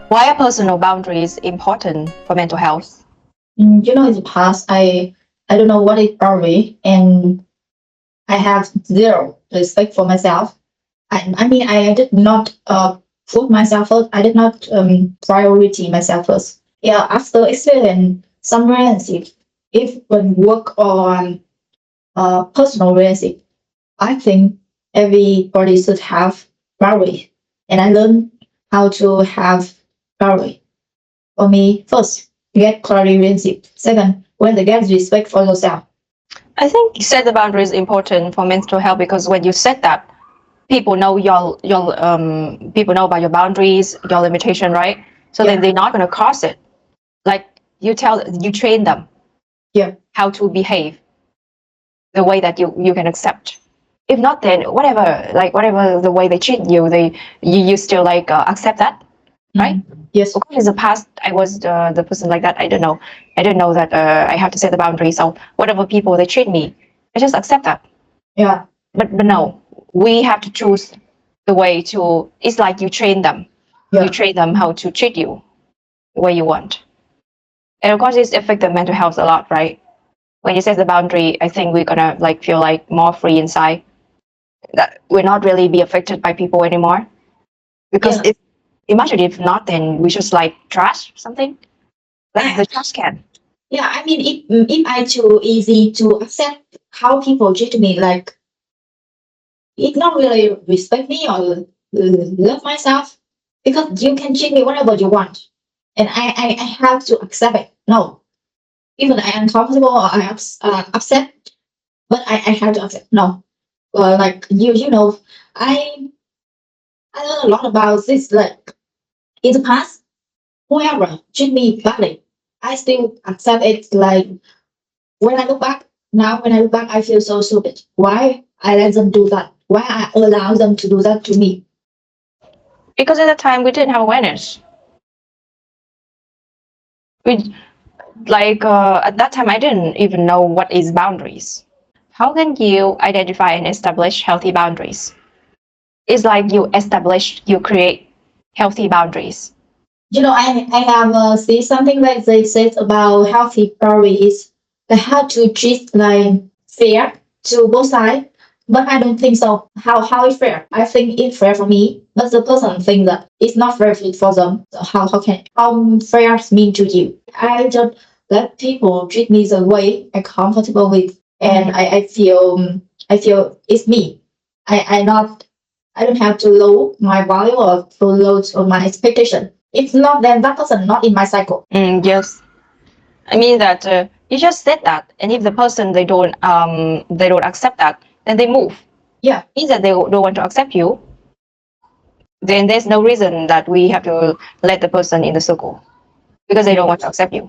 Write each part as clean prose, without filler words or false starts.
Why are personal boundaries important for mental health? In the past, I don't know what is boundary, and I have zero respect for myself. I did not put myself first. I did not priority myself first. Yeah, after experience some relationship, if when work on personal relationship, I think everybody should have boundary, and I learned how to have boundary. For me, first, get clarity relationship. Second, when they get respect for yourself. I think set the boundary is important for mental health because when you set that, people know your people know about your boundaries, your limitation, right? So then Yeah, they're not gonna cross it. Like you train them yeah, how to behave the way that you can accept. If not, then whatever the way they treat you, you still accept that, right? yes, Of course, in the past, I was the person like that. I didn't know that I have to set the boundary. So whatever people they treat me, I just accept that. yeah, But no, we have to choose the way to. It's like you train them. You yeah, train them how to treat you the way you want, and of course, it's affected mental health a lot, right? When you set the boundary, I think we're gonna feel like more free inside. That we're not really be affected by people anymore because yeah. if imagine if not, then we just like trash something like I, the trash can. yeah, if I too easy to accept how people treat me, like it not really respect me or love myself, because you can treat me whatever you want, and I have to accept it. No, even I uncomfortable or upset, but I have to accept. No, like I I learned a lot about this. Like in the past, whoever treat me badly, I still accept it. Like when I look back now, when I look back, I feel so stupid. Why I let them do that? Why I allow them to do that to me? Because at the time we didn't have awareness. We at that time I didn't even know what is boundaries. How can you identify and establish healthy boundaries? It's like you create healthy boundaries. I have seen something like they said about healthy boundaries. They have to treat like fair to both sides. But I don't think so. How is fair? I think it's fair for me, but the person think that it's not fair for them. So how fair mean to you? I just let people treat me the way I'm comfortable with, and I feel it's me. I don't have to lower my value or to lower my expectation. If not, then that person not in my cycle. Yes, I mean that you just said that, and if the person they don't accept that, then they move. Yeah, Means that they don't want to accept you, then there's no reason that we have to let the person in the circle because they don't want to accept you.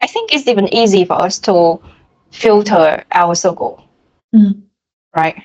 I think it's even easy for us to filter our circle, mm. right?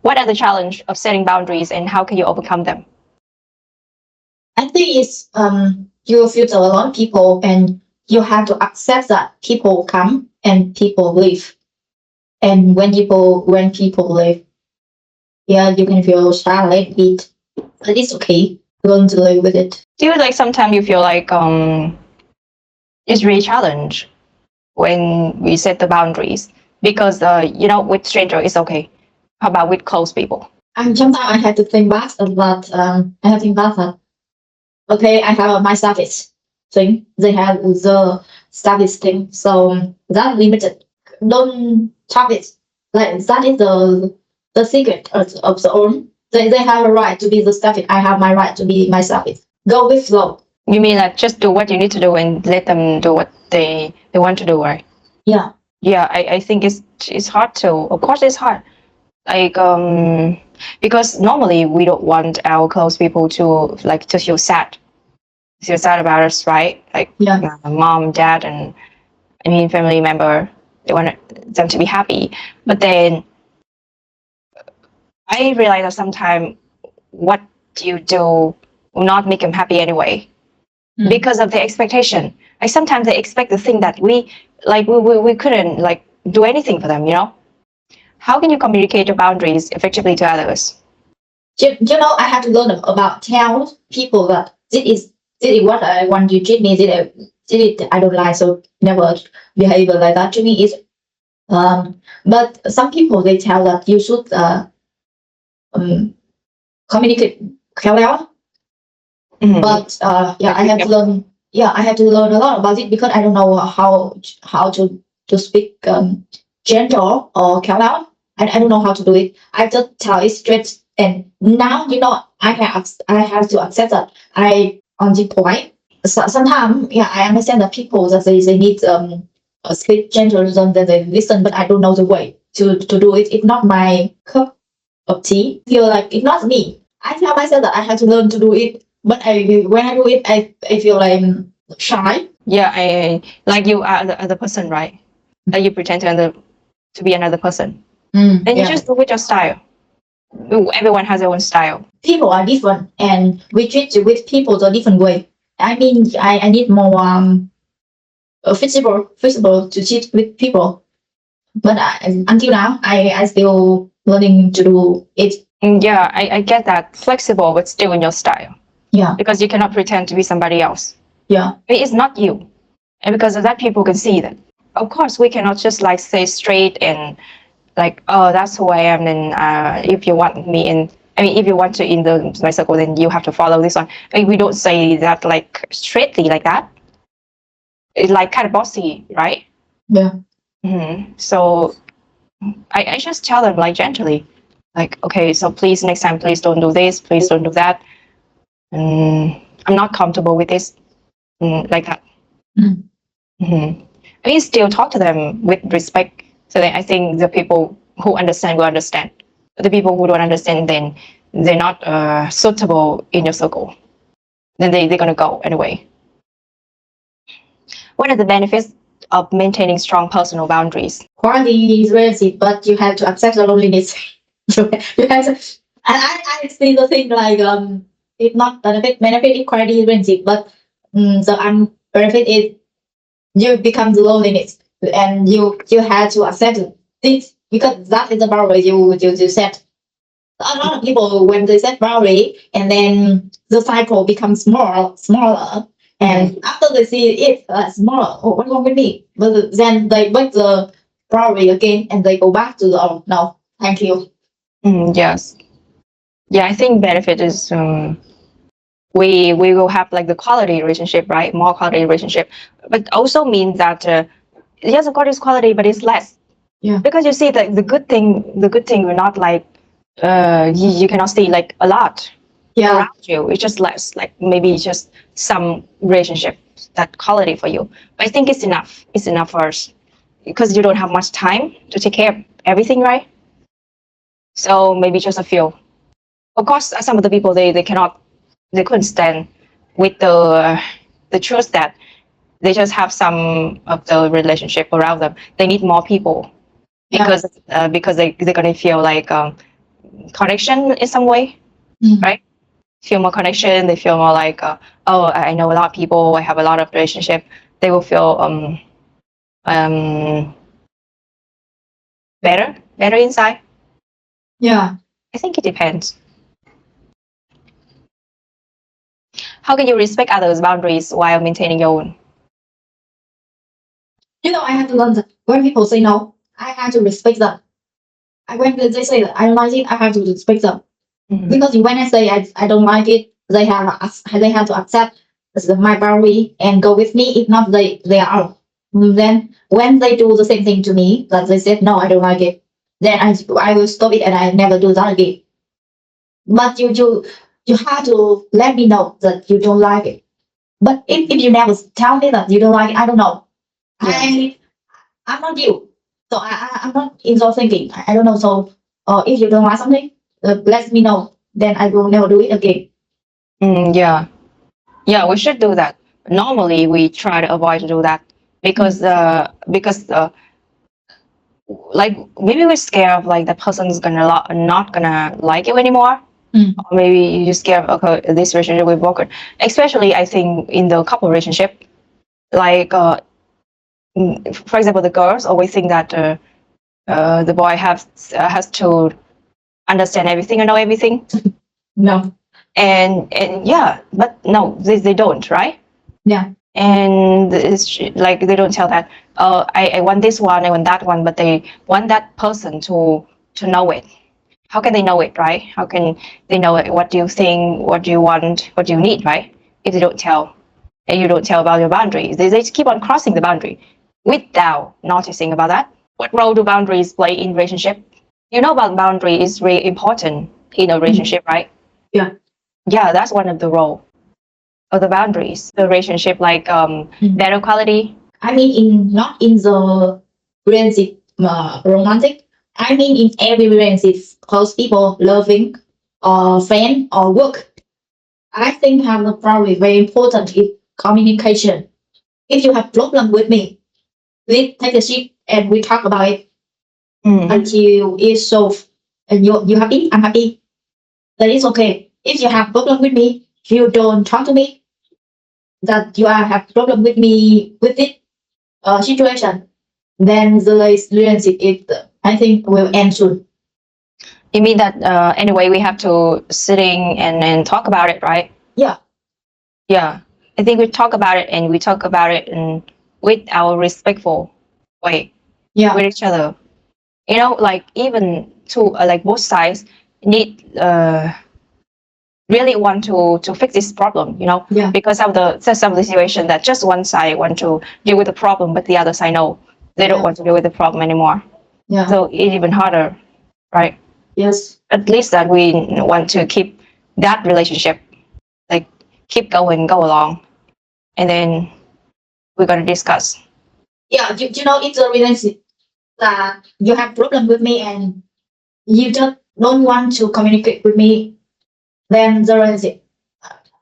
What are the challenge of setting boundaries and how can you overcome them? I think it's you filter a lot of people, and you have to accept that people come and people leave. And when people leave, yeah, you can feel sad a little bit, but it's okay. Learn to live with it. Do you sometimes you feel it's really challenge when we set the boundaries because with stranger it's okay. How about with close people? And sometimes I have to think back of that. I have to think back that okay, I have my service thing. They have the service thing, so that limited. Don't target. Like that is the secret of the own. They have a right to be the service. I have my right to be my service. Go with flow. You mean just do what you need to do and let them do what they want to do, right? Yeah. Yeah, I think it's hard to. Of course, it's hard. Like because normally we don't want our close people to feel sad about us, right? Like Yeah. mom, dad, and I mean family member. They want them to be happy, but then I realize that sometimes what you do will not make them happy anyway because of the expectation. Like sometimes they expect the thing that we couldn't do anything for them. How can you communicate your boundaries effectively to others? You know, I have to learn about tell people that this is what I want you to treat me. This is I don't like, so never behavior like that to me is but some people they tell that you should um, communicate khéo. But yeah, I have to learn. Yeah, I have to learn a lot about it because I don't know how to speak gentle or khéo. I don't know how to do it. I just tell it straight. And now you know I have to accept that I on the point. So, sometimes yeah, I understand that people that they need speak gentle than they listen, but I don't know the way to do it. It's not my cup of tea. Feel like it's not me. I tell myself that I have to learn to do it, but when I do it, I feel like shy. Yeah, I like you are the other person, right? Like you pretend to be another person. And you Yeah. just do with your style. Everyone has their own style. People are different, and we treat with people the different way. I mean, I need more visible to treat with people. But until now, I still learning to do it. Yeah, I get that. Flexible, but still in your style. Yeah. Because you cannot pretend to be somebody else. Yeah. It's not you. And because of that, people can see that. Of course, we cannot just like say straight and like, oh, that's who I am. And if you want me in, I mean, if you want to in my circle, then you have to follow this one. I mean, we don't say that like straightly like that. It's like kind of bossy, right? Yeah. So I just tell them like gently, like, okay, so please next time, please don't do this, please don't do that. I'm not comfortable with this, like that. I mean, still talk to them with respect. So then I think the people who understand will understand. But the people who don't understand, then they're not suitable in your circle. Then they're gonna go anyway. What are the benefits of maintaining strong personal boundaries? Quarantine is relative, but you have to accept the loneliness. You have to, and I see the thing like it's not benefit equality is relative, but the unbenefit is you become the loneliness, and you have to accept this because that is the boundary you set. A lot of people when they set boundary and then the cycle becomes smaller, and after they see it smaller, oh, what's wrong with me? But then they break the boundary again and they go back to the oh no, thank you. Yes. Yeah, I think benefit is we will have like the quality relationship, right? More quality relationship, but also means that yes, of course, it's quality, but it's less. Yeah. Because you see the good thing will not like you cannot see like a lot around you. It's just less, like maybe just some relationship that quality for you. But I think it's enough. It's enough for us because you don't have much time to take care of everything, right? So maybe just a few. Of course, some of the people they couldn't stand with the truth that they just have some of the relationship around them. They need more people because they're gonna feel like connection in some way, right? Feel more connection. They feel more like oh, I know a lot of people. I have a lot of relationship. They will feel better inside. Yeah. I think it depends. How can you respect others' boundaries while maintaining your own? You know, I have to learn that when people say no, I have to respect them. When they say that I don't like it, I have to respect them. Because when I say I don't like it, they have to accept my boundary and go with me. If not, they are out. Then when they do the same thing to me, that they said no, I don't like it, then I will stop it and I never do that again. But you have to let me know that you don't like it. But if you never tell me that you don't like it, I don't know. I'm not you, so I'm not in your thinking. I don't know. So if you don't like something, let me know. Then I will never do it again. Yeah, we should do that. Normally, we try to avoid to do that because like maybe we're scared of like the person's not gonna like you anymore. Or maybe you're scared of okay, this relationship will broken. Especially, I think in the couple relationship, like for example, the girls always think that the boy has to understand everything and know everything. No. And yeah, but no, they don't, right? Yeah. And it's like they don't tell that, I want this one, I want that one, but they want that person to know it. How can they know it, right? How can they know it? What do you think, what do you want, what do you need, right? If they don't tell, and you don't tell about your boundaries, they keep on crossing the boundary without noticing about that. What role do boundaries play in relationship? You know about boundary is really important in a relationship, right? Yeah. Yeah, that's one of the role of the boundaries. The relationship, like better quality. I mean, not in the relationship romantic. I mean, in every relationship, close people, loving, or friend, or work. I think have the probably very important is communication. If you have problem with me, we take a seat and we talk about it until it's solved. And you happy, I'm happy. That is okay. If you have problem with me, you don't talk to me. That you have problem with me with it situation, then the relationship it I think will end soon. You mean that anyway we have to sitting and talk about it, right? Yeah. Yeah, I think we talk about it, and we talk about it in with our respectful way Yeah. with each other. You know, like even to like both sides need really want to fix this problem. You know, Yeah. because of the some of the situation that just one side want to deal with the problem, but the other side no, they don't Yeah. want to deal with the problem anymore. Yeah. So it's even harder, right? Yes. At least that we want to keep that relationship, like keep going, go along, and then we're gonna discuss. Yeah. You know, it's a relationship that you have problem with me and you just don't want to communicate with me. Then the relationship.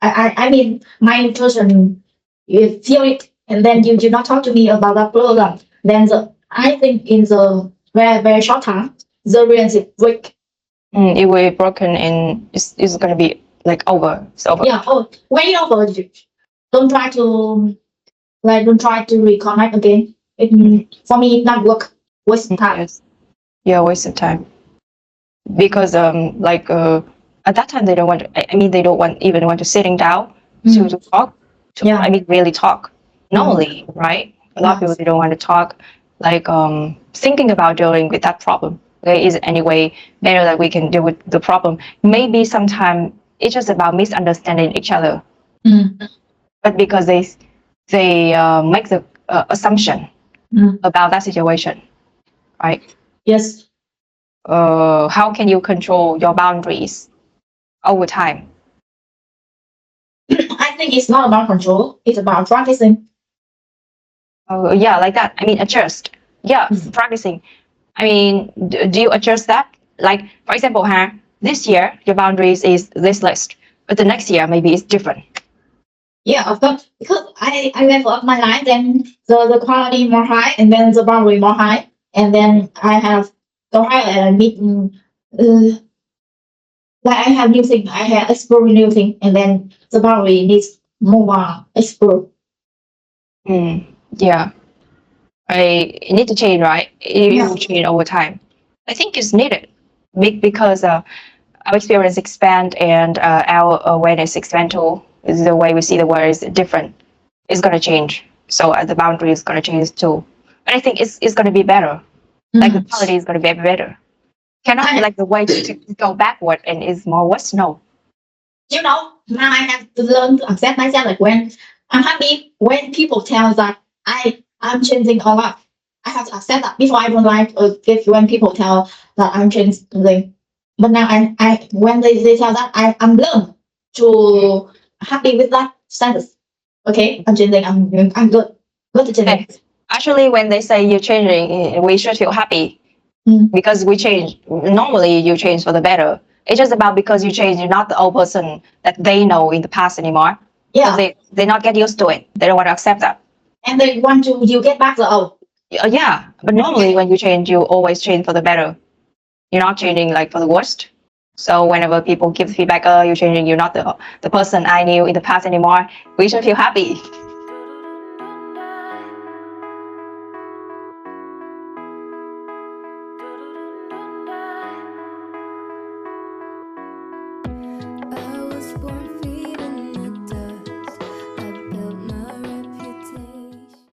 I mean, my person, you feel it, and then you do not talk to me about that problem. Then I think in the very very short time, the relationship break. It will be broken, and it's gonna be like over. It's over. Yeah. Oh, when you over, don't try to don't try to reconnect again. For me, it not work. Waste time. Yes. Yeah, waste of time. Because like at that time they don't want to, I mean they don't want even want to sitting down to talk. Yeah. I mean really talk. Normally, right? A lot of people they don't want to talk. Like thinking about dealing with that problem. There is any way better that we can deal with the problem. Maybe sometimes it's just about misunderstanding each other. But because they make the assumption about that situation, right? Yes. How can you control your boundaries over time? I think it's not about control. It's about practicing. Yeah, like that. I mean, adjust. Yeah, practicing. I mean, do you adjust that? Like, for example, this year your boundaries is this list, but the next year maybe it's different. Yeah, of course. Because I level up my life, then the quality more high, and then the boundary more high, and then I have go high and meet. Like I have new thing, I have explore new thing, and then the boundary needs more explore. Yeah, I need to change, right? It will change over time. I think it's needed because our experience expand and our awareness expand too. The way we see the world is different. It's gonna change. So the boundary is gonna change too. But I think it's gonna be better. Like the quality is gonna be better. Cannot like the way to go backward and is more worse. No. You know, now I have to learn to accept myself. Like when I'm happy, when people tell that I'm changing a lot, I have to accept that. Before I don't like if when people tell that I'm changing, but now I when they tell that I'm learn to happy with that status. Okay, I'm changing. I'm good. Good to change. Actually, when they say you're changing, we should feel happy because we change. Normally, you change for the better. It's just about because you change, you're not the old person that they know in the past anymore. Yeah. So they not get used to it. They don't want to accept that. And they want to you get back the old. Yeah, but normally when you change, you always change for the better. You're not changing like for the worst. So whenever people give feedback, you're changing, you're not the person I knew in the past anymore, we should feel happy.